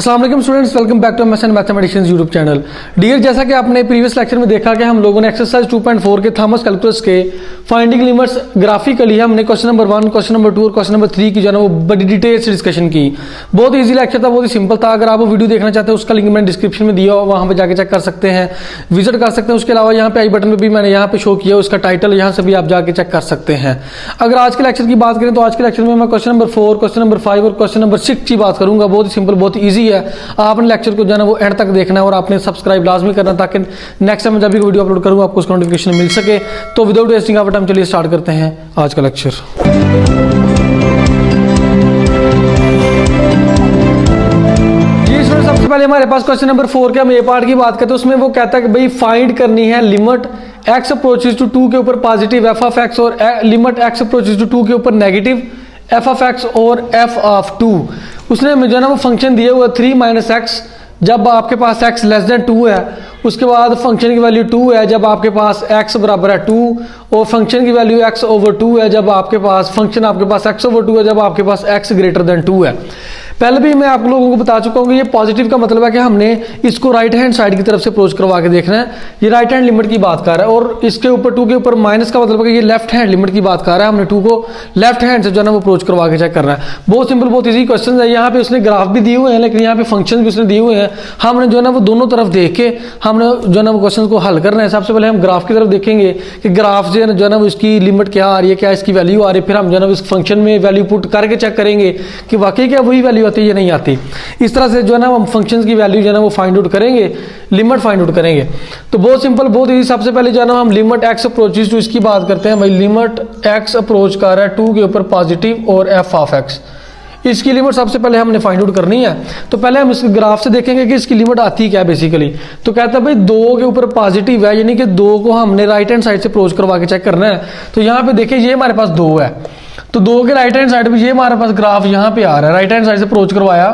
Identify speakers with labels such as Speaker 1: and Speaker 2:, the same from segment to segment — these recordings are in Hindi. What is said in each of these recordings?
Speaker 1: अस्सलाम वालेकुम students, welcome back to MSN mathematicians YouTube channel. Dear, जैसा कि आपने प्रीवियस लेक्चर में देखा कि हम लोगों ने एक्सरसाइज 2.4 के थॉमस कैलकुलस के फाइंडिंग लिमिट्स ग्राफिकली हमने क्वेश्चन नंबर 1, क्वेश्चन नंबर 2 और क्वेश्चन नंबर 3 की जो है वो बड़ी डिटेल से डिस्कशन की। बहुत ईजी लेक्चर था, बहुत ही सिंपल था। अगर आप वो वीडियो देखना चाहते हैं उसका लिंक मैंने डिस्क्रिप्शन में दिया हो, वहाँ पर जाके चेक कर सकते हैं, विजिट कर सकते हैं। उसके अलावा यहाँ पे आई बटन में भी मैंने यहाँ पे शो किया, उसका टाइटल यहाँ से भी आप जाके चेक कर सकते हैं। अगर आज के लेक्चर की बात करें तो आज के लेक्चर में मैं क्वेश्चन नंबर 4, क्वेश्चन नंबर 5 और क्वेश्चन नंबर 6 की बात करूंगा। बहुत ही सिंपल, बहुत ईजी है। आपने लेक्चर को जो है ना वो एंड तक देखना है और आपने सब्सक्राइब लाजमी करना ताकि नेक्स्ट टाइम जब भी वीडियो अपलोड करूंगा आपको उसका नोटिफिकेशन मिल सके। तो विदाउट वेस्टिंग ऑफ टाइम चलिए स्टार्ट करते हैं आज का लेक्चर। सबसे पहले हमारे पास क्वेश्चन नंबर 4 के हम ए पार्ट की बात करते हैं। उसमें वो कहता है कि भाई फाइंड करनी है लिमिट x अप्रोचेस टू 2 के ऊपर पॉजिटिव f ऑफ x और लिमिट x अप्रोचेस टू 2 के ऊपर नेगेटिव f ऑफ x और f ऑफ 2। उसने मुझे ना वो फंक्शन दिया हुआ 3 - x जब आपके पास x लेस देन 2 है। उसके बाद फंक्शन की वैल्यू 2 है जब आपके पास x बराबर है 2, और फंक्शन की वैल्यू x ओवर 2 है जब आपके पास x ओवर 2 है जब आपके पास x ग्रेटर देन 2 है। पहले भी मैं आप लोगों को बता चुका हूँ कि ये पॉजिटिव का मतलब है कि हमने इसको राइट हैंड साइड की तरफ से अप्रोच करवा के देखना है। ये राइट हैंड लिमिट की बात कर रहा है, और इसके ऊपर 2 के ऊपर माइनस का मतलब है कि ये लेफ्ट हैंड लिमिट की बात कर रहा है। हमने 2 को लेफ्ट हैंड से जो है ना वो अप्रोच करवा के चेक करना है। बहुत सिंपल, बहुत ईजी क्वेश्चन है। यहाँ पे उसने ग्राफ भी दिए हुए हैं, लेकिन यहाँ पे फंक्शन भी उसने दिए हुए हैं। हमने जो है ना वो दोनों तरफ देख के हमने जो है ना वो क्वेश्चन को हल करना है। सबसे पहले हम ग्राफ की तरफ देखेंगे कि ग्राफ जो है ना वो इसकी लिमिट क्या आ रही है, क्या इसकी वैल्यू आ रही है। फिर हम जो है ना इस फंक्शन में वैल्यू पुट करके चेक करेंगे कि वाकई क्या वही वैल्यू आती है या नहीं आती। इस तरह से जो है ना हम फंक्शंस की वैल्यू जो है ना वो फाइंड आउट करेंगे, लिमिट फाइंड आउट करेंगे। तो बहुत सिंपल, बहुत इजी। सबसे पहले जो है ना हम लिमिट x अप्रोचेस टू इसकी बात करते हैं। भाई लिमिट x अप्रोच कर रहा है 2 के ऊपर पॉजिटिव और f ऑफ x, इसकी लिमिट सबसे पहले हमने फाइंड आउट करनी है। तो पहले हम इस ग्राफ से देखेंगे कि इसकी लिमिट आती क्या है बेसिकली। तो कहता है भाई 2 के ऊपर पॉजिटिव है, यानी कि 2 को हमने राइट हैंड साइड से अप्रोच करवा के चेक करना है। तो यहाँ पे देखिए ये हमारे पास 2 है, तो 2 के राइट हैंड साइड पे ये हमारे पास ग्राफ यहाँ पे आ रहा है। राइट हैंड साइड से अप्रोच करवाया,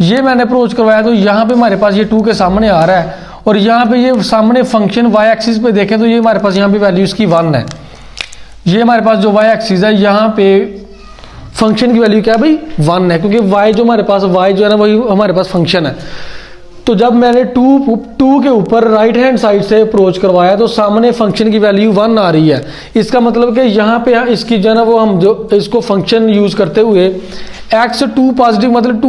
Speaker 1: ये मैंने अप्रोच करवाया, तो यहाँ पे हमारे पास ये 2 के सामने आ रहा है, और यहाँ पे ये सामने फंक्शन y एक्सिस पे देखें तो ये हमारे पास यहाँ पे वैल्यू इसकी 1 है। ये हमारे पास जो y एक्सिस है यहाँ पे फंक्शन की वैल्यू क्या है भाई 1 है, क्योंकि y जो हमारे पास y जो है ना वही हमारे पास फंक्शन है। तो जब मैंने 2 के ऊपर राइट हैंड साइड से अप्रोच करवाया तो सामने फंक्शन की वैल्यू 1 आ रही है। इसका मतलब कि यहाँ पे इसकी जो है ना वो हम जो इसको फंक्शन यूज करते हुए x 2 पॉजिटिव मतलब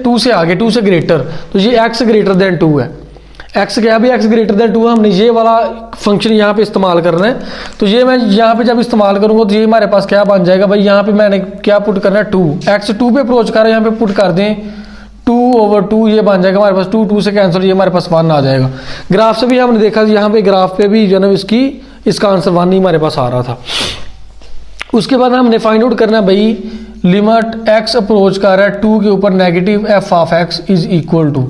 Speaker 1: 2 से आगे, 2 से ग्रेटर, तो ये x ग्रेटर देन 2 है। x क्या है भाई, x ग्रेटर देन 2 है। हमने ये वाला फंक्शन यहाँ पे इस्तेमाल करना है। तो ये मैं यहाँ पे जब इस्तेमाल करूंगा तो ये हमारे पास क्या बन जाएगा भाई, यहाँ पे मैंने क्या पुट करना है 2, x 2 पे अप्रोच कर रहे हैं, यहाँ पे पुट कर दें 2 ओवर 2, ये बन जाएगा हमारे पास 2 से कैंसिल, ये हमारे पास 1 आ जाएगा। ग्राफ से भी हमने देखा यहाँ पे ग्राफ पे भी जो है ना इसका आंसर 1 ही हमारे पास आ रहा था। उसके बाद हमने फाइंड आउट करना है भाई लिमिट x अप्रोच कर रहा है 2 के ऊपर negative f of x is equal to.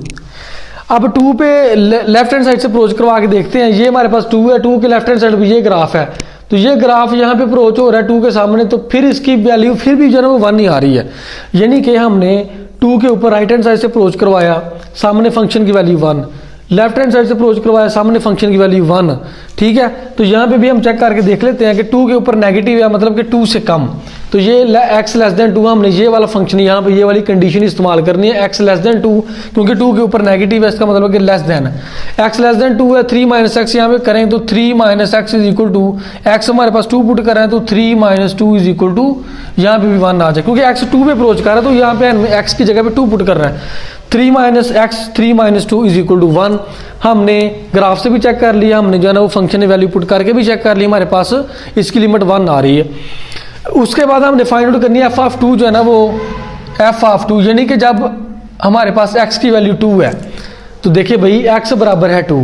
Speaker 1: अब 2 पे लेफ्ट हैंड साइड से अप्रोच करवा के देखते हैं। ये हमारे पास 2 है, 2 के लेफ्ट हैंड साइड पे ये ग्राफ है, तो ये ग्राफ यहाँ पे अप्रोच हो रहा है 2 के सामने, तो फिर इसकी वैल्यू फिर भी जो है ना वो 1 ही आ रही है। यानी कि हमने 2 के ऊपर राइट हैंड साइड से अप्रोच करवाया, सामने फंक्शन की वैल्यू 1, लेफ्ट हैंड साइड से अप्रोच करवाया, सामने फंक्शन की वैल्यू 1। ठीक है, तो यहाँ पे भी हम चेक करके देख लेते हैं कि 2 के ऊपर नेगेटिव है, मतलब कि 2 से कम, तो ये x लेस देन 2, हमने ये वाला फंक्शन यहाँ पे ये वाली कंडीशन इस्तेमाल करनी है, x लेस देन 2, क्योंकि 2 के ऊपर नेगेटिव है, इसका मतलब कि लेस देन है। x लेस देन 2 है, 3 - x यहाँ पे करें तो 3 - x is equal to, x हमारे पास 2 पुट कर रहे हैं तो 3 - 2 इज इक्वल टू, यहाँ पे भी 1 आ जाए, क्योंकि x 2 पे अप्रोच कर रहा है तो यहाँ पे x की जगह पे 2 पुट कर रहा है। 3 - x 3 - 2 इज इक्वल टू 1। हमने ग्राफ से भी चेक कर लिया, हमने जो है ना वो फंक्शन वैल्यू पुट करके भी चेक कर लिया, हमारे पास इसकी लिमिट 1 आ रही है। उसके बाद हमने फाइंड आउट करनी है f ऑफ 2 जो है ना वो f ऑफ 2, यानी कि जब हमारे पास x की वैल्यू 2 है, तो देखिए भाई x बराबर है 2,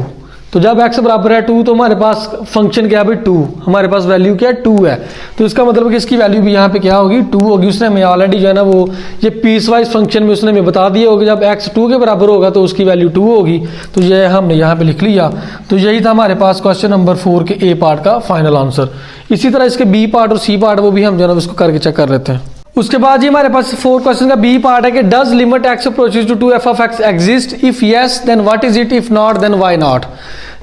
Speaker 1: तो जब x बराबर है 2 तो हमारे पास फंक्शन क्या है भाई 2, हमारे पास वैल्यू क्या है 2 है, तो इसका मतलब कि इसकी वैल्यू भी यहाँ पे क्या होगी 2 होगी। उसने हमें ऑलरेडी जो है ना वो ये पीस वाइज फंक्शन में उसने हमें बता दिया होगा जब x 2 के बराबर होगा तो उसकी वैल्यू 2 होगी, तो ये हमने यहाँ पे लिख लिया। तो यही था हमारे पास क्वेश्चन नंबर 4 के ए पार्ट का फाइनल आंसर। इसी तरह इसके बी पार्ट और सी पार्ट वो भी हम जो है ना उसको करके चेक कर लेते हैं। उसके बाद ये हमारे पास 4 क्वेश्चन का बी पार्ट है कि does limit x approaches to 2 f of x exist, if yes then what is it, if not then why not.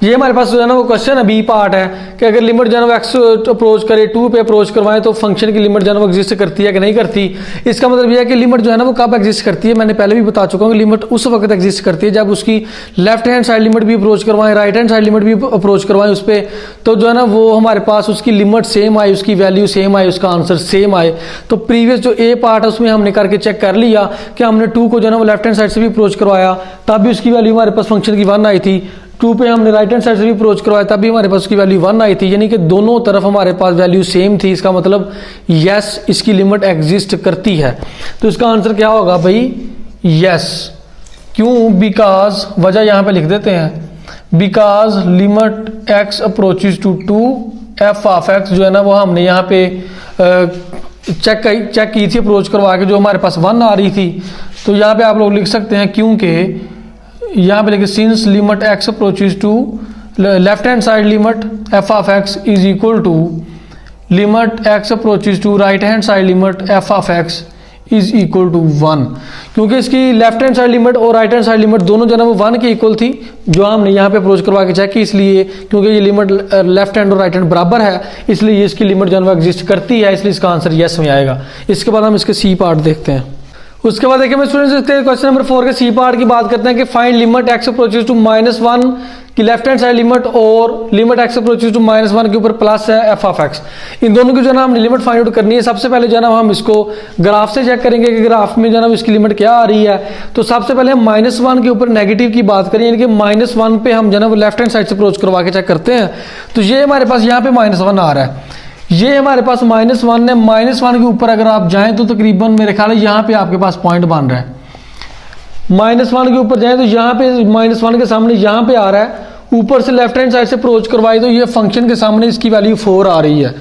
Speaker 1: ये हमारे पास जो है ना वो क्वेश्चन है बी पार्ट है कि अगर लिमिट जो है ना एक्स अप्रोच करे 2 पे अप्रोच करवाएं तो फंक्शन की लिमिट जो है ना वो एग्जिस्ट करती है कि नहीं करती। इसका मतलब यह है कि लिमिट जो है ना वो कब एग्जिस्ट करती है, मैंने पहले भी बता चुका हूँ कि लिमिट उस वक्त एग्जिस्ट करती है जब उसकी लेफ्ट हैंड साइड लिमिट भी अप्रोच करवाएं, राइट हैंड साइड लिमिट भी अप्रोच करवाएं उस पर, तो जो है ना वो हमारे पास उसकी लिमिट सेम आए, उसकी वैल्यू सेम आए, उसका आंसर सेम आए। तो प्रीवियस जो ए पार्ट है उसमें हमने करके चेक कर लिया कि हमने 2 को जो है ना वो लेफ्ट हैंड साइड से भी अप्रोच करवाया तब भी उसकी वैल्यू हमारे पास फंक्शन की 1 आई थी, 2 पे हमने राइट हैंड साइड से भी अप्रोच करवाया तब भी हमारे पास उसकी वैल्यू 1 आई थी, यानी कि दोनों तरफ हमारे पास वैल्यू सेम थी। इसका मतलब यस इसकी लिमिट एग्जिस्ट करती है। तो इसका आंसर क्या होगा भाई, यस। क्यों? बिकॉज, वजह यहाँ पे लिख देते हैं, because limit x approaches to 2 f of x जो है ना वो हमने यहाँ पे चेक की थी अप्रोच करवा के, जो हमारे पास 1 आ रही थी। तो यहाँ पे आप लोग लिख सकते हैं क्योंकि यहाँ पे लिखे since limit x approaches to left hand side limit f of x is equal to limit x approaches to right hand side limit f of x is equal to 1, क्योंकि इसकी लेफ्ट हैंड साइड लिमिट और राइट हैंड साइड लिमिट दोनों जो है वो 1 के इक्वल थी, जो हमने यहाँ पे अप्रोच करवा के चेक की, इसलिए क्योंकि ये लिमिट लेफ्ट हैंड और राइट हैंड बराबर है इसलिए ये इसकी लिमिट जो है वो एग्जिस्ट करती है, इसलिए इसका आंसर यस में आएगा। इसके बाद हम इसके सी पार्ट देखते हैं। उसके बाद देखिए मैं स्टूडेंट्स क्वेश्चन नंबर 4 के सी पार्ट की बात करते हैं कि find limit x approaches to -1 की लेफ्ट हैंड साइड लिमिट और लिमिट एक्स अप्रोचेज टू -1 के ऊपर प्लस है एफ ऑफ एक्स। इन दोनों की जो है ना हमने लिमिट फाइंड आउट करनी है। सबसे पहले जो है ना हम इसको ग्राफ से चेक करेंगे कि ग्राफ में जो है ना इसकी लिमिट क्या आ रही है। तो सबसे पहले हम -1 के ऊपर नेगेटिव की बात करें, यानी कि -1 पे हम जो है ना वो लेफ्ट हैंड साइड से अप्रोच करवा के चेक करते हैं। तो ये हमारे पास यहाँ पे -1 आ रहा है, ये हमारे पास -1 है। -1 के ऊपर अगर आप जाएं तो तकरीबन मेरे ख्याल है यहाँ पे आपके पास पॉइंट बन रहा है। -1 के ऊपर जाएं तो यहाँ पे -1 के सामने यहाँ पे आ रहा है, ऊपर से लेफ्ट हैंड साइड से अप्रोच करवाए तो ये फंक्शन के सामने इसकी वैल्यू 4 आ रही है।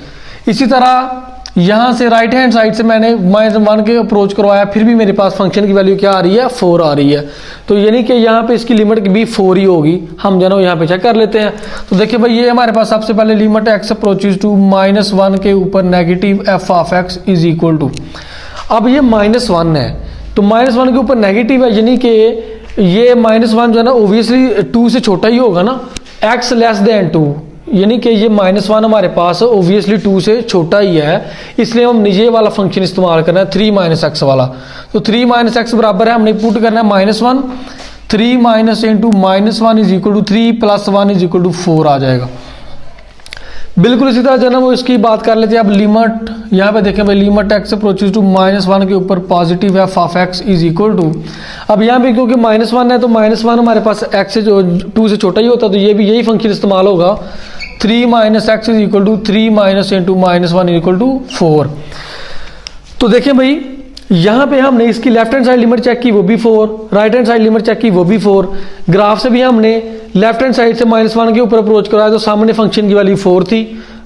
Speaker 1: इसी तरह यहाँ से राइट हैंड साइड से मैंने -1 के अप्रोच करवाया, फिर भी मेरे पास फंक्शन की वैल्यू क्या आ रही है, 4 आ रही है। तो यानी कि यहाँ पे इसकी लिमिट भी 4 ही होगी। हम जो है यहाँ पे चेक कर लेते हैं। तो देखिए भाई ये हमारे पास सबसे पहले लिमिट एक्स अप्रोचेज टू -1 के ऊपर negative f of x is equal to, अब ये -1 है तो -1 के ऊपर नेगेटिव है, यानी कि ये -1 जो है ना ओबियसली 2 से छोटा ही होगा ना, x लेस देन 2, यानी कि ये -1 हमारे पास ओबियसली 2 से छोटा ही है, इसलिए हम ये वाला फंक्शन इस्तेमाल करना है 3 - x वाला। तो 3 - x बराबर है, हमने पुट करना है -1, 3 - into -1 is equal to 3 + 1 is equal to 4 आ जाएगा। बिल्कुल इसी तरह जो है ना वो इसकी बात कर लेते हैं। अब लिमिट यहाँ पे देखें भाई, लिमिट एक्स अप्रोचेज टू -1 के ऊपर positive f of x is equal to, अब यहाँ पे क्योंकि -1 है तो -1 हमारे पास एक्स से जो 2 से छोटा ही होता है, तो ये भी यही फंक्शन इस्तेमाल होगा, 3 - x is equal to 3 - into -1 is equal to 4। तो देखिए भाई यहाँ पे हमने इसकी left hand side limit check की, वो भी 4, right hand side limit check की, वो भी 4। ग्राफ से भी हमने लेफ्ट हैंड साइड से -1 के ऊपर अप्रोच कराया तो सामने फंक्शन की वैल्यू 4 थी,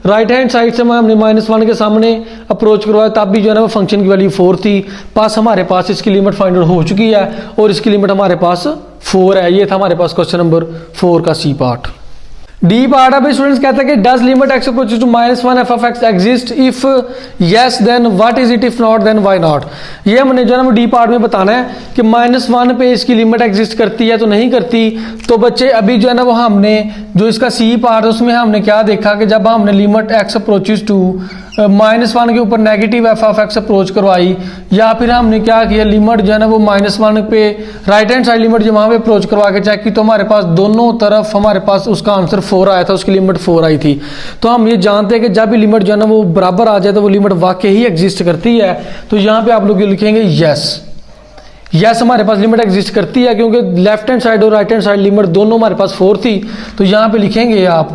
Speaker 1: राइट हैंड साइड से हमने -1 के सामने अप्रोच करवाया तब भी जो है ना वो फंक्शन की वैल्यू 4 थी। पास हमारे पास इसकी लिमिट फाइंड आउट हो चुकी है और इसकी लिमिट हमारे पास 4 है। ये था हमारे पास क्वेश्चन नंबर 4 का सी पार्ट। डी पार्ट है स्टूडेंट्स, कहता है कि does limit x approaches to -1 f of x exist, if yes then what is it, if not then why not. ये हमने जो है ना डी पार्ट में बताना है कि -1 पे इसकी लिमिट एग्जिस्ट करती है तो नहीं करती। तो बच्चे अभी जो है ना वो हमने जो इसका सी पार्ट है उसमें हमने क्या देखा कि जब हमने लिमिट एक्स अप्रोचेज टू -1 के ऊपर negative f of x approach करवाई, या फिर हमने क्या किया लिमिट जो है ना वो -1 पे राइट हैंड साइड लिमिट जो वहाँ पे अप्रोच करवा के चेक की, तो हमारे पास दोनों तरफ हमारे पास उसका आंसर 4 आया था, उसकी लिमिट 4 आई थी। तो हम ये जानते हैं कि जब भी लिमिट जो है ना वो बराबर आ जाए तो वो लिमिट वाकई ही एग्जिस्ट करती है। तो यहाँ पे आप लोग लिखेंगे यस हमारे पास लिमिट एग्जिस्ट करती है, क्योंकि लेफ्ट हैंड साइड और राइट हैंड साइड लिमिट दोनों हमारे पास 4 थी। तो यहाँ पे लिखेंगे आप,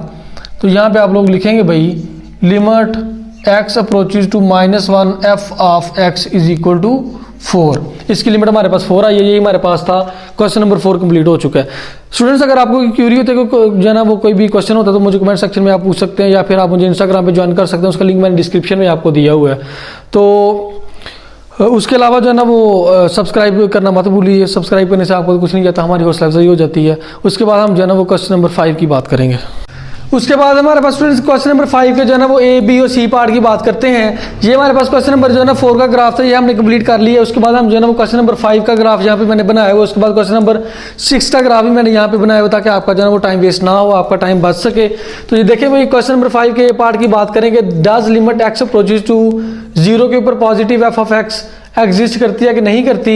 Speaker 1: तो यहाँ पे आप लोग लिखेंगे भाई limit x approaches to -1 f of x is equal to 4, इसकी लिमिट हमारे पास 4 आई है। यही हमारे पास था। क्वेश्चन नंबर 4 कंप्लीट हो चुका है। स्टूडेंट्स अगर आपको क्यूरी होते है जो है ना वो कोई भी क्वेश्चन होता है तो मुझे कमेंट सेक्शन में आप पूछ सकते हैं, या फिर आप मुझे इंस्टाग्राम पे ज्वाइन कर सकते हैं, उसका लिंक मैंने डिस्क्रिप्शन में आपको दिया हुआ है। तो उसके अलावा जो है ना वो सब्सक्राइब करना मत भूलिए, सब्सक्राइब करने से आपको कुछ नहीं जाता, हमारी हौसला अफजाई हो जाती है। उसके बाद हम जो है ना वो क्वेश्चन नंबर 5 की बात करेंगे। उसके बाद हमारे पास स्टूडेंट्स क्वेश्चन नंबर 5 के जो है ना वो ए बी और सी पार्ट की बात करते हैं। ये हमारे पास क्वेश्चन नंबर जो है ना 4 का ग्राफ था, ये हमने कंप्लीट कर लिया। उसके बाद हम जो है ना वो क्वेश्चन नंबर 5 का ग्राफ यहाँ पे मैंने बनाया हुआ। उसके बाद क्वेश्चन नंबर 6 का ग्राफ भी मैंने यहाँ पे बनाया हुआ ताकि आपका जो है ना वो टाइम वेस्ट ना हो, आपका टाइम बच सके। तो ये देखिए भाई क्वेश्चन नंबर 5 के पार्ट की बात करेंगे। Does limit x approaches to 0 के ऊपर positive f of x exist करती है कि नहीं करती,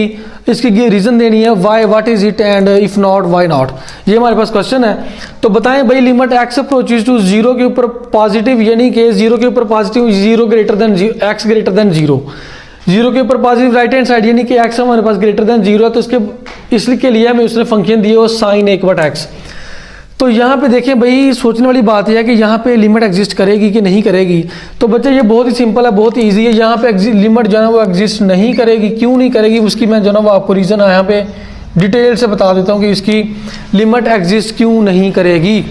Speaker 1: इसकी रीजन देनी है, why, what is it, and if not why not. ये हमारे पास क्वेश्चन है। तो बताएं भाई लिमिट एक्स अप्रोचेस टू 0 के ऊपर पॉजिटिव, यानी कि 0 के ऊपर positive, 0 greater than x greater than 0, 0 के ऊपर पॉजिटिव राइट हैंड साइड यानी कि एक्स हमारे पास ग्रेटर देन 0 है। तो इसके लिए हमें उसने फंक्शन दिया वो साइन 1/x। तो यहाँ पे देखें भाई सोचने वाली बात यह है कि यहाँ पे लिमिट एग्जिस्ट करेगी कि नहीं करेगी। तो बच्चे ये बहुत ही सिंपल है, बहुत ही ईजी है। यहाँ पे लिमिट जो है वो एग्जिस्ट नहीं करेगी। क्यों नहीं करेगी उसकी मैं जो है वो आपको रीज़न यहाँ पे डिटेल से बता देता हूँ कि इसकी लिमिट एग्जिस्ट क्यों नहीं करेगी।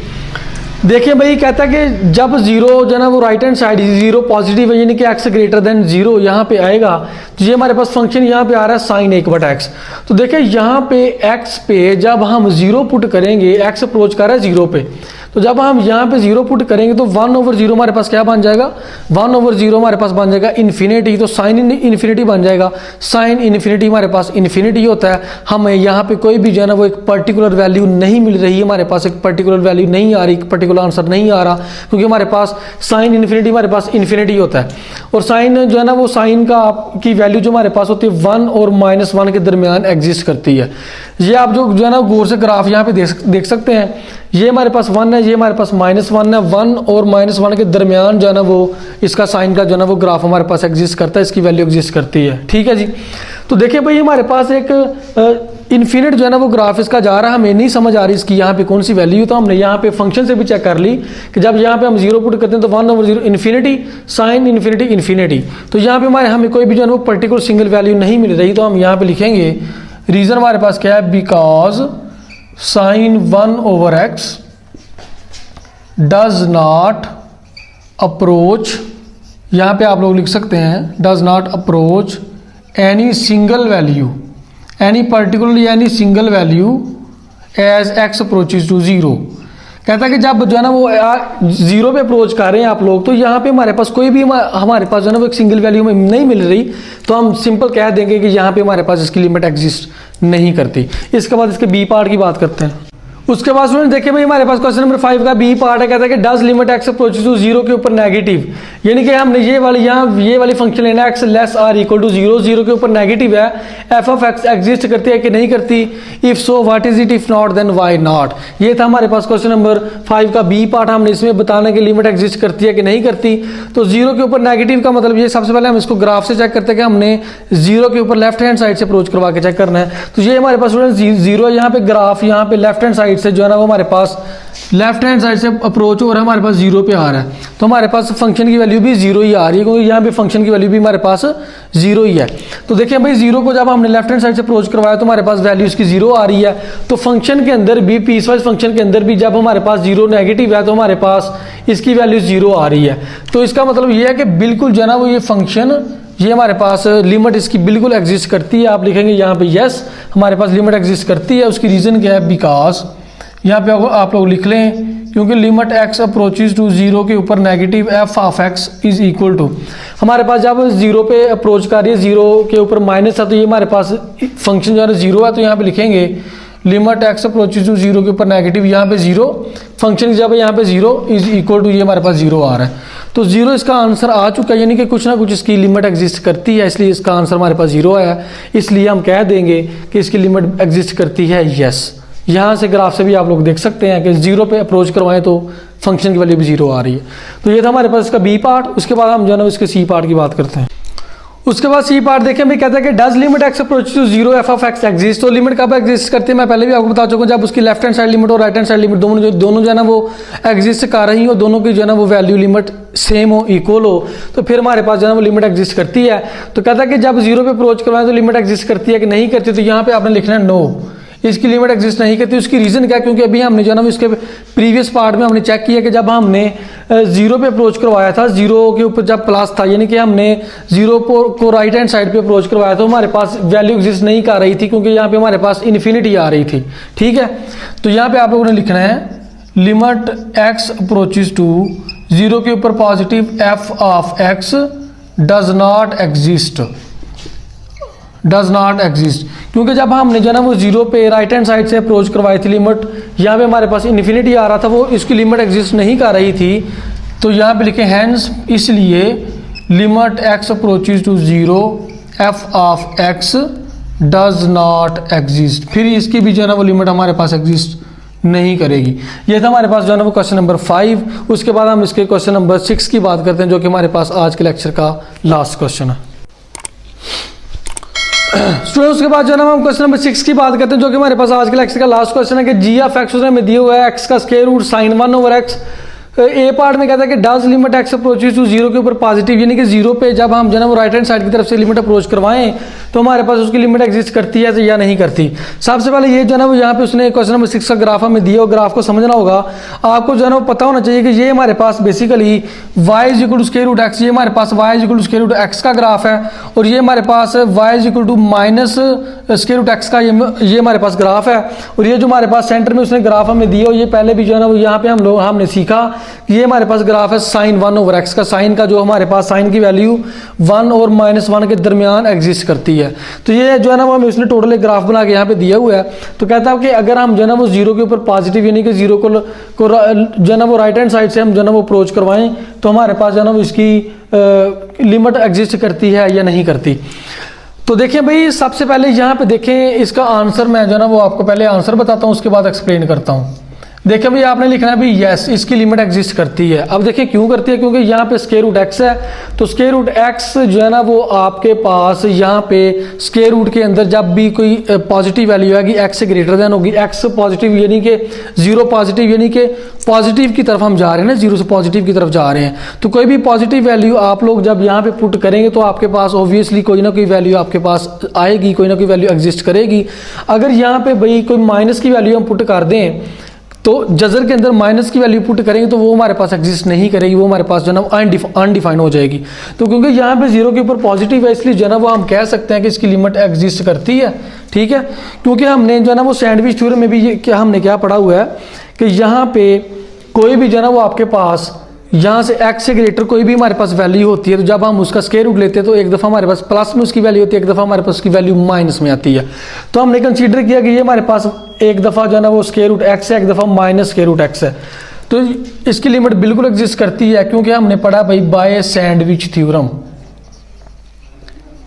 Speaker 1: देखिए भाई कहता है कि जब 0 जो है ना वो राइट हैंड साइड 0 पॉजिटिव है यानी कि x ग्रेटर देन 0 यहाँ पे आएगा। तो ये हमारे पास फंक्शन यहाँ पे आ रहा है साइन 1/x। तो देखिए यहाँ पे x पे जब हम 0 पुट करेंगे, x अप्रोच कर रहा है 0 पे, तो जब हम यहाँ पे 0 पुट करेंगे तो 1/0 हमारे पास क्या बन जाएगा, 1/0 हमारे पास बन जाएगा इन्फिनिटी। तो साइन इन्फिनिटी बन जाएगा। साइन इन्फिनिटी हमारे पास इन्फिनिटी होता है। हमें यहाँ पे कोई भी जो है ना वो एक पर्टिकुलर वैल्यू नहीं मिल रही है, हमारे पास एक पर्टिकुलर वैल्यू नहीं आ रही, पर्टिकुलर आंसर नहीं आ रहा, क्योंकि हमारे पास साइन इन्फिनिटी हमारे पास इन्फिनिटी होता है। और साइन जो है ना वो साइन का की वैल्यू जो हमारे पास होती है 1 और -1 के दरमियान एग्जिस्ट करती है। ये आप जो है ना गौर से ग्राफ यहाँ पे देख सकते हैं। ये हमारे पास 1 है, ये हमारे पास -1 है। 1 और -1 के दरमियान जो है ना वो इसका साइन का जो है ना वो ग्राफ हमारे पास एग्जिस्ट करता है, इसकी वैल्यू एग्जिस्ट करती है। ठीक है जी। तो देखिए भाई हमारे पास एक इन्फिनिट जो है ना वो ग्राफ इसका जा रहा है, हमें नहीं समझ आ रही इसकी यहाँ पे कौन सी वैल्यू। तो हमने यहाँ पे फंक्शन से भी चेक कर ली कि जब यहाँ पे हम 0 पुट करते हैं तो 1/0 इन्फिनिटी, साइन इन्फिनिटी इन्फिनिटी। तो यहाँ पे हमें कोई भी जो है वो पर्टिकुलर सिंगल वैल्यू नहीं मिल रही। तो हम यहाँ पे लिखेंगे रीजन हमारे पास क्या है, because sine 1/x does not approach, यहाँ पे आप लोग लिख सकते हैं does not approach any single value, any particularly any single value as x approaches to 0। कहता है कि जब जो है ना वो 0 पे अप्रोच कर रहे हैं आप लोग, तो यहाँ पे हमारे पास कोई भी हमारे पास जो है ना वो एक सिंगल वैल्यू में नहीं मिल रही, तो हम सिंपल कह देंगे कि यहाँ पे हमारे पास इसकी लिमिट एग्जिस्ट नहीं करती। इसके बाद इसके बी पार्ट की बात करते हैं। उसके बाद स्टूडेंट देखिए भाई हमारे पास क्वेश्चन नंबर 5 का बी पार्ट है। कहता है कि does limit x approaches to 0 के ऊपर नेगेटिव, यानी कि हमने ये वाली फंक्शन लेना x less or equal to 0, 0 के ऊपर नेगेटिव है, एफ ऑफ एक्स एग्जिस्ट करती है कि नहीं करती, if so what is it, if not then why not. ये था हमारे पास क्वेश्चन नंबर 5 का बी पार्ट। हमने इसमें बताना कि लिमिट एग्जिस्ट करती है कि नहीं करती। तो 0 के ऊपर नेगेटिव का मतलब ये, सबसे पहले हम इसको ग्राफ से चेक करते हैं कि हमने 0 के ऊपर लेफ्ट हैंड साइड से अप्रोच करवा के चेक करना है। तो ये हमारे पास स्टूडेंट 0 यहाँ पे ग्राफ, यहाँ पे लेफ्ट हैंड साइड से जो है ना वो हमारे पास लेफ्ट हैंड साइड से अप्रोच हो रहा है, हमारे पास 0 पे आ रहा है। तो हमारे पास फंक्शन की वैल्यू भी 0 ही आ रही है, क्योंकि यहाँ पे फंक्शन की वैल्यू भी हमारे पास 0 ही है। तो देखिए भाई 0 को जब हमने लेफ्ट हैंड साइड से अप्रोच करवाया तो हमारे पास वैल्यू इसकी 0 आ रही है। तो फंक्शन के अंदर भी, पीसवाइज फंक्शन के अंदर भी जब हमारे पास 0 नेगेटिव है तो हमारे पास इसकी वैल्यू 0 आ रही है। तो इसका मतलब ये है कि बिल्कुल जो है ना वो ये फंक्शन, ये हमारे पास लिमिट इसकी बिल्कुल एग्जिस्ट करती है। आप लिखेंगे यहाँ पे यस हमारे पास लिमिट एग्जिस्ट करती है। उसकी रीजन क्या है, बिकॉज यहाँ पे आप लोग लिख लें, क्योंकि लिमिट x अप्रोचेज टू 0 के ऊपर negative f of x is equal to, हमारे पास जब 0 पे अप्रोच कर रही है, 0 के ऊपर माइनस है, तो ये हमारे पास फंक्शन जो है 0 है। तो यहाँ पे लिखेंगे लिमिट x अप्रोचेज टू 0 के ऊपर नेगेटिव, यहाँ पे 0, फंक्शन जब यहाँ पे 0 इज इक्वल टू, ये हमारे पास 0 आ रहा है। तो 0 इसका आंसर आ चुका है, यानी कि कुछ ना कुछ इसकी लिमिट एग्जिस्ट करती है, इसलिए इसका आंसर हमारे पास 0 आया। इसलिए हम कह देंगे कि इसकी लिमिट एग्जिस्ट करती है यस। यहाँ से ग्राफ से भी आप लोग देख सकते हैं कि 0 पे अप्रोच करवाएं तो फंक्शन की वैल्यू भी 0 आ रही है। तो ये था हमारे पास इसका बी पार्ट। उसके बाद हम जो है ना इसके सी पार्ट की बात करते हैं। उसके बाद सी पार्ट देखें भाई, कहता है कि does limit x approach to 0 f of x exist. तो लिमिट कब एग्जिस्ट करती है, मैं पहले भी आपको बता चुका हूँ, जब उसकी लेफ्ट हैंड साइड लिमिट और राइट हैंड साइड लिमिट दोनों जो है ना वो एग्जिस्ट कर रही हो, दोनों की जो है ना वो वैल्यू लिमिट सेम हो, इक्वल हो, तो फिर हमारे पास जो है ना वो लिमिट एग्जिस्ट करती है। तो कहता है कि जब 0 पे अप्रोच करवाएं तो लिमिट एग्जिस्ट करती है कि नहीं करती। तो यहाँ पे आपने लिखना है नो, इसकी लिमिट एग्जिस्ट नहीं करती। उसकी रीजन क्या, क्योंकि अभी हमने जो है ना इसके प्रीवियस पार्ट में हमने चेक किया कि जब हमने 0 पे अप्रोच करवाया था, 0 के ऊपर जब प्लस था, यानी कि हमने 0 को राइट हैंड साइड पे अप्रोच करवाया तो हमारे पास वैल्यू एग्जिस्ट नहीं कर रही थी, क्योंकि यहाँ पे हमारे पास इन्फिनिटी आ रही थी। ठीक है, तो यहाँ पे आप लोगों ने लिखना है लिमिट x अप्रोचेज टू 0 के ऊपर positive f of x does not exist, does not exist. क्योंकि जब हमने जो है ना वो 0 पे राइट हैंड साइड से अप्रोच करवाई थी लिमिट, यहाँ पे हमारे पास इन्फिनिटी आ रहा था, वो इसकी लिमिट एग्जिस्ट नहीं कर रही थी, तो यहाँ पे लिखे हैंस, इसलिए लिमिट x approaches to 0 f of x does not exist. फिर इसकी भी जो है ना वो लिमिट हमारे पास एग्जिस्ट नहीं करेगी। ये था हमारे पास जो है ना वो क्वेश्चन नंबर 5। उसके बाद हम इसके क्वेश्चन नंबर 6 की बात करते हैं, जो कि हमारे पास आज के लेक्चर का लास्ट क्वेश्चन है। स्टूडेंट उसके बाद जो है ना हम क्वेश्चन नंबर 6 की बात करते हैं, जो कि हमारे पास आज के लेक्चर का लास्ट क्वेश्चन है कि जी ऑफ एक्स में दिया हुआ है x का square root sin 1 over x। A part में कहता है कि does limit x approaches to 0 के ऊपर पॉजिटिव, यानी कि 0 पे जब हम जो है ना वो राइट हैंड साइड की तरफ से लिमिट अप्रोच करवाएं तो हमारे पास उसकी लिमिट एग्जिस्ट करती है या नहीं करती। सबसे पहले ये जो है ना वो यहाँ पे उसने क्वेश्चन नंबर 6 का ग्राफ हमें दिया, और ग्राफ को समझना होगा आपको, जो है ना वो पता होना चाहिए कि ये हमारे पास basically y is equal to square root x, ये हमारे पास y is equal to square root x का ग्राफ है, और ये हमारे पास y is equal to minus square root x का ये हमारे पास ग्राफ है। और ये जो हमारे पास सेंटर में उसने ग्राफ हमें दिया, और ये पहले भी जो है ना वो यहाँ पे हमने सीखा कि ये हमारे पास ग्राफ है sin 1 ओवर x का, साइन का जो हमारे पास साइन की वैल्यू 1 और -1 के दरमियान एग्जिस्ट करती है। तो ये जो है ना वो हमें उसने टोटल एक ग्राफ बना के यहाँ पे दिया हुआ है। तो कहता है कि अगर हम जो है ना वो 0 के ऊपर पॉजिटिव, यानी कि 0 को जो है ना वो राइट हैंड साइड से हम जो है ना वो अप्रोच करवाएं तो हमारे पास जो है ना वो इसकी लिमिट एग्जिस्ट करती है या नहीं करती। तो देखिए भाई, सबसे पहले यहाँ पे देखें इसका आंसर, मैं जो है ना वो आपको पहले आंसर बताता हूँ, उसके बाद एक्सप्लेन करता हूँ। देखिए भाई, आपने लिखना है भाई यस, इसकी लिमिट एग्जिस्ट करती है। अब देखिए क्यों करती है, क्योंकि यहाँ पे स्क्वायर रूट x है, तो स्क्वायर रूट x जो है ना वो आपके पास यहाँ पे स्क्वायर रूट के अंदर जब भी कोई पॉजिटिव वैल्यू आएगी x से ग्रेटर देन होगी, x पॉजिटिव यानी कि 0 पॉजिटिव, यानी कि पॉजिटिव की तरफ हम जा रहे हैं ना, 0 से पॉजिटिव की तरफ जा रहे हैं। तो कोई भी पॉजिटिव वैल्यू आप लोग जब यहाँ पे पुट करेंगे तो आपके पास ऑब्वियसली कोई ना कोई वैल्यू आपके पास आएगी, कोई ना कोई वैल्यू एग्जिस्ट करेगी। अगर यहाँ पे भाई कोई माइनस की वैल्यू हम पुट कर दें तो जजर के अंदर माइनस की वैल्यू पुट करेंगे तो वो हमारे पास एग्जिस्ट नहीं करेगी, वो हमारे पास जो है ना अनडिफाइंड हो जाएगी। तो क्योंकि यहाँ पे 0 के ऊपर पॉजिटिव है, इसलिए जो है ना वो हम कह सकते हैं कि इसकी लिमिट एग्जिस्ट करती है। ठीक है, क्योंकि हमने जो है ना वो सैंडविच थ्योरम में भी ये क्या हमने क्या पढ़ा हुआ है कि यहाँ पे कोई भी जो है ना वो आपके पास यहाँ से x से ग्रेटर कोई भी हमारे पास वैल्यू होती है, तो जब हम उसका स्क्वायर रूट लेते हैं तो एक दफ़ा हमारे पास प्लस में उसकी वैल्यू होती है, एक दफ़ा हमारे पास उसकी वैल्यू माइनस में आती है। तो हमने कंसीडर किया कि ये हमारे पास एक दफ़ा जो है ना वो स्क्वायर रूट x है, एक दफ़ा माइनस स्क्वायर रूट x है, तो इसकी लिमिट बिल्कुल एग्जिस्ट करती है, क्योंकि हमने पढ़ा भाई by sandwich theorem.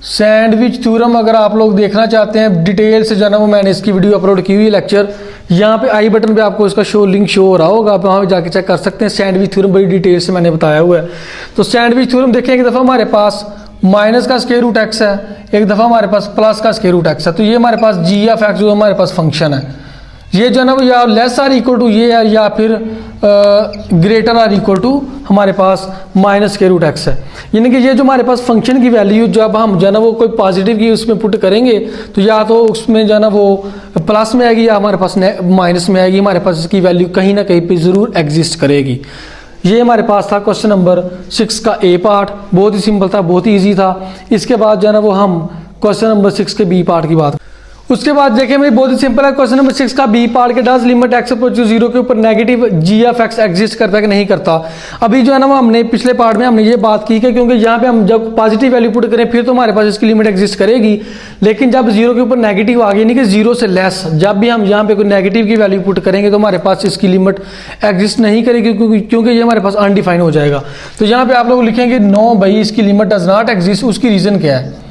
Speaker 1: Sandwich theorem अगर आप लोग देखना चाहते हैं डिटेल से जो है ना वो मैंने इसकी वीडियो अपलोड की हुई है लेक्चर, यहाँ पे आई बटन पे आपको इसका लिंक शो हो रहा होगा, आप वहाँ पे जाके चेक कर सकते हैं। सैंडविच थ्योरम बड़ी डिटेल से मैंने बताया हुआ है। तो सैंडविच थ्योरम देखें, एक दफ़ा हमारे पास माइनस का स्क्वायर रूट x है, एक दफ़ा हमारे पास प्लस का स्क्वायर रूट x है, तो ये हमारे पास जी ऑफ x जो हमारे पास फंक्शन है, ये जो है ना वो या लेस आर इक्वल टू ये है या फिर ग्रेटर आर इक्वल टू हमारे पास माइनस स्क्वायर रूट x है। यानी कि ये जो हमारे पास फंक्शन की वैल्यू जब हम जो है ना वो कोई पॉजिटिव की उसमें पुट करेंगे तो या तो उसमें जो है ना वो प्लस में आएगी या हमारे पास माइनस में आएगी, हमारे पास इसकी वैल्यू कहीं ना कहीं पे ज़रूर एग्जिस्ट करेगी। ये हमारे पास था क्वेश्चन नंबर 6 का ए पार्ट, बहुत ही सिंपल था, बहुत ही ईजी था। इसके बाद जो है ना वो हम क्वेश्चन नंबर 6 के बी पार्ट की बात, उसके बाद देखें भाई बहुत ही सिंपल है क्वेश्चन नंबर 6 का बी पार्ट के does limit x approach to 0 के ऊपर negative g of x exist करता है कि नहीं करता। अभी जो है ना वो हमने पिछले पार्ट में हमने ये बात की कि क्योंकि यहाँ पे हम जब पॉजिटिव वैल्यू पुट करें फिर तो हमारे पास इसकी लिमिट एग्जिस्ट करेगी, लेकिन जब 0 के ऊपर नेगेटिव आ गई, यानी कि 0 से लेस, जब भी हम यहाँ पे कोई नेगेटिव की वैल्यू पुट करेंगे तो हमारे पास इसकी लिमिट एग्जिस्ट नहीं करेगी, क्योंकि ये हमारे पास अनडिफाइंड हो जाएगा। तो यहाँ पे आप लोग लिखेंगे नो भाई इसकी लिमिट डज नॉट एग्जिस्ट। उसकी रीज़न क्या है?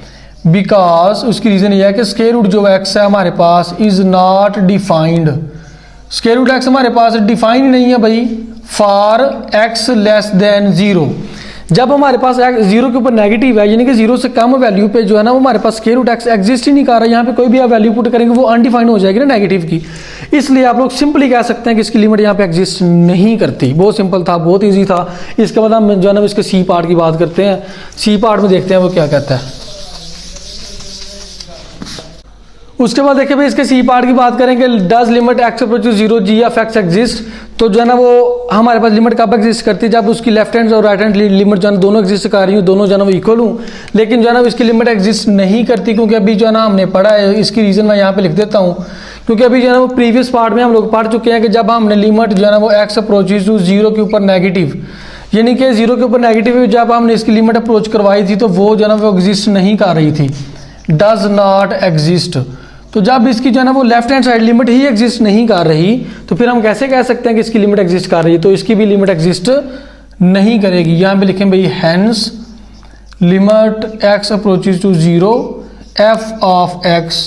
Speaker 1: बिकॉज उसकी रीजन ये है कि स्क्वायर रूट जो x है हमारे पास is not defined. Square root x हमारे पास डिफाइंड नहीं है भाई फॉर x लेस देन 0। जब हमारे पास 0 के ऊपर नेगेटिव है, यानी कि 0 से कम वैल्यू पे जो है ना वो हमारे पास स्क्वायर रूट x एग्जिस्ट ही नहीं कर रहा, यहाँ पे कोई भी आप वैल्यू पुट करेंगे वो अनडिफाइंड हो जाएगी ना नेगेटिव की। इसलिए आप लोग सिंपली कह सकते हैं कि इसकी लिमिट यहाँ पे एग्जिस्ट नहीं करती। बहुत सिंपल था, बहुत ईजी था। इसके बाद हम जो है ना इसके सी पार्ट की बात करते हैं। सी पार्ट में देखते हैं वो क्या कहता है। उसके बाद देखिए भाई इसके सी पार्ट की बात करेंगे, does limit x approach to 0 g of x exist. तो जो है ना वो हमारे पास लिमिट कब एग्जिस्ट करती है? जब उसकी लेफ्ट हैंड और राइट हैंड लिमिट जो है दोनों एग्जिस्ट कर रही हूँ, दोनों जो है ना वो इक्वल हूँ, लेकिन जो है ना इसकी लिमिट एग्जिस्ट नहीं करती, क्योंकि अभी जो है ना हमने पढ़ा है। इसकी रीज़न मैं यहाँ पे लिख देता हूँ, क्योंकि अभी जो है ना वो प्रीवियस पार्ट में हम लोग पढ़ चुके हैं कि जब हमने लिमिट जो है ना वो x अप्रोचेज टू जीरो के ऊपर नेगेटिव, यानी कि जीरो के ऊपर नेगेटिव जब हमने इसकी लिमिट अप्रोच करवाई थी तो वो जो है ना वो एग्जिस्ट नहीं कर रही थी, डज नॉट एग्जिस्ट। तो जब इसकी जो है ना वो लेफ्ट हैंड साइड लिमिट ही एग्जिस्ट नहीं कर रही तो फिर हम कैसे कह सकते हैं कि इसकी लिमिट एग्जिस्ट कर रही है, तो इसकी भी लिमिट एग्जिस्ट नहीं करेगी। यहाँ पे लिखें भाई hence limit x approaches to zero f of x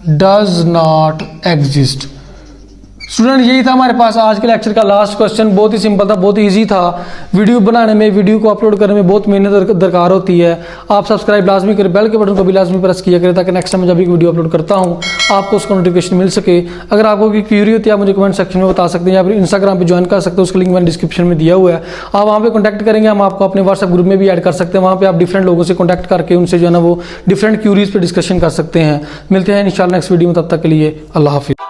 Speaker 1: does not exist. Student यही था हमारे पास आज के लेक्चर का लास्ट क्वेश्चन। बहुत ही सिंपल था, बहुत ही ईजी था। वीडियो बनाने में, वीडियो को अपलोड करने में बहुत मेहनत दरकार होती है। आप सब्सक्राइब लाजमी करें, बेल के बटन को भी लाजमी प्रेस किया करें ताकि नेक्स्ट टाइम जब भी वीडियो अपलोड करता हूं आपको उसका नोटिफिकेशन मिल सके। अगर आपको कोई क्यूरी होती है आप मुझे कमेंट सेक्शन में बता सकते हैं या फिर इंस्टाग्राम पर ज्वाइन कर सकते हैं, उसका लिंक मैंने डिस्क्रिप्शन में दिया हुआ है। आप वहाँ पर कॉन्टैक्ट करेंगे, हम आपको अपने व्हाट्सएप ग्रुप में भी ऐड कर सकते हैं। वहाँ पर आप डिफरेंट लोगों से कॉन्टैक्ट करके उनसे जो है ना वो डिफरेंट क्यूरीज पर डिस्कशन कर सकते हैं। मिलते हैं इंशाल्लाह नेक्स्ट वीडियो में, तब तक के लिए अल्लाह हाफिज़।